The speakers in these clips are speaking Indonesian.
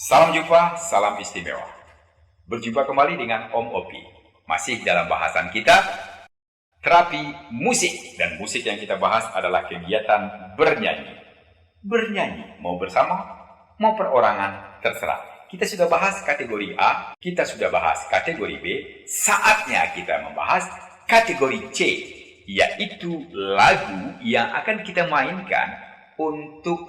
Salam jumpa, salam istimewa. Berjumpa kembali dengan Om Opi. Masih dalam bahasan kita, terapi musik. Dan musik yang kita bahas adalah kegiatan bernyanyi. Bernyanyi, mau bersama, mau perorangan, terserah. Kita sudah bahas kategori A, kita sudah bahas kategori B. Saatnya kita membahas kategori C, yaitu lagu yang akan kita mainkan untuk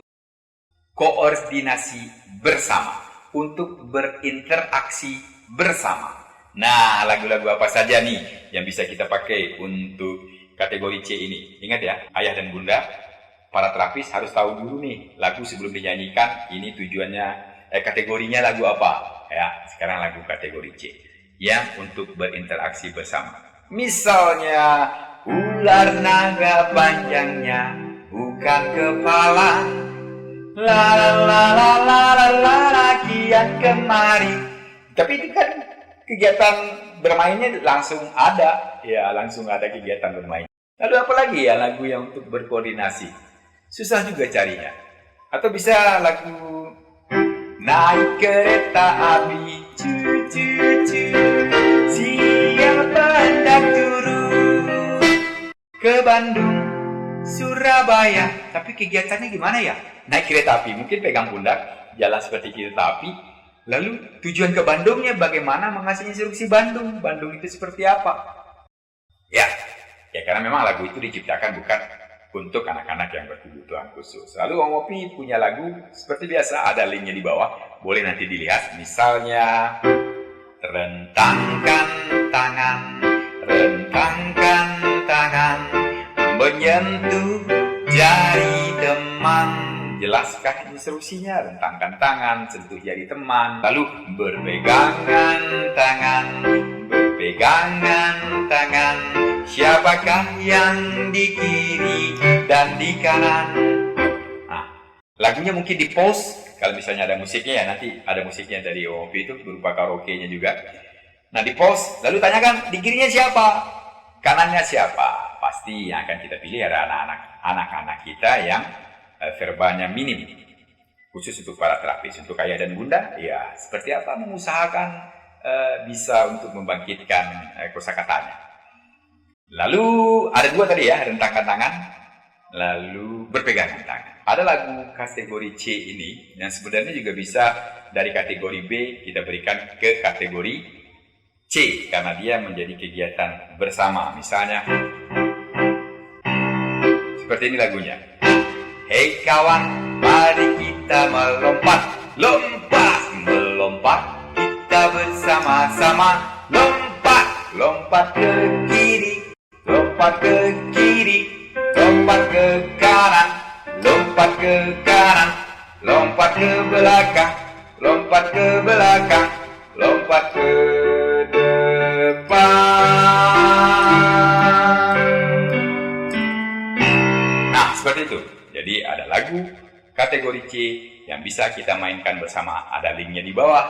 koordinasi bersama, untuk berinteraksi bersama. Nah, lagu-lagu apa saja nih yang bisa kita pakai untuk kategori C ini? Ingat ya, ayah dan bunda, para terapis harus tahu dulu nih, lagu sebelum dinyanyikan, ini tujuannya, kategorinya lagu apa? Ya, sekarang lagu kategori C, yang untuk berinteraksi bersama. Misalnya, ular naga panjangnya bukan kepala, la la la la la la la la kian kemari. Tapi itu kan kegiatan bermainnya langsung ada, ya langsung ada kegiatan bermain. Lalu apa lagi ya lagu yang untuk berkoordinasi? Susah juga carinya. Atau bisa lagu naik kereta api, cu cu cu, siapa hendak turun ke Bandung, Surabaya. Tapi kegiatannya gimana ya? Naik kereta api, mungkin pegang pundak, jalan seperti kereta api. Lalu tujuan ke Bandungnya bagaimana, mengasih instruksi Bandung. Bandung itu seperti apa? Ya karena memang lagu itu diciptakan bukan untuk anak-anak yang berkebutuhan khusus. Lalu Om Opi punya lagu seperti biasa, ada linknya di bawah. Boleh nanti dilihat. Misalnya, rentangkan tangan, rentangkan tangan, menyentuh jari teman. Jelaskah instruksinya? Rentangkan tangan, sentuh jari teman. Lalu berpegangan tangan, berpegangan tangan. Siapakah yang di kiri dan di kanan? Nah, lagunya mungkin di pause. Kalau misalnya ada musiknya ya, nanti ada musiknya dari OP itu berupa karaoke-nya juga. Nah, di pause, lalu tanyakan di kirinya siapa? Kanannya siapa? Pasti yang akan kita pilih ada anak-anak kita yang verbalnya minim, khusus untuk para terapis. Untuk ayah dan bunda, ya seperti apa mengusahakan bisa untuk membangkitkan kosakatanya. Lalu ada dua tadi ya, rentangkan tangan, lalu berpegangan tangan. Ada lagu kategori C ini yang sebenarnya juga bisa dari kategori B kita berikan ke kategori C karena dia menjadi kegiatan bersama. Misalnya seperti ini lagunya. Hei kawan, mari kita melompat, lompat, melompat, kita bersama-sama, lompat, lompat ke kiri, lompat ke kiri, lompat ke kanan, lompat ke kanan, lompat ke belakang, lompat ke belakang, lompat ke depan. Nah, seperti itu. Jadi ada lagu kategori C yang bisa kita mainkan bersama. Ada linknya di bawah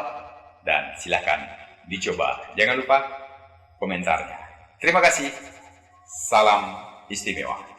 dan silakan dicoba. Jangan lupa komentarnya. Terima kasih. Salam istimewa.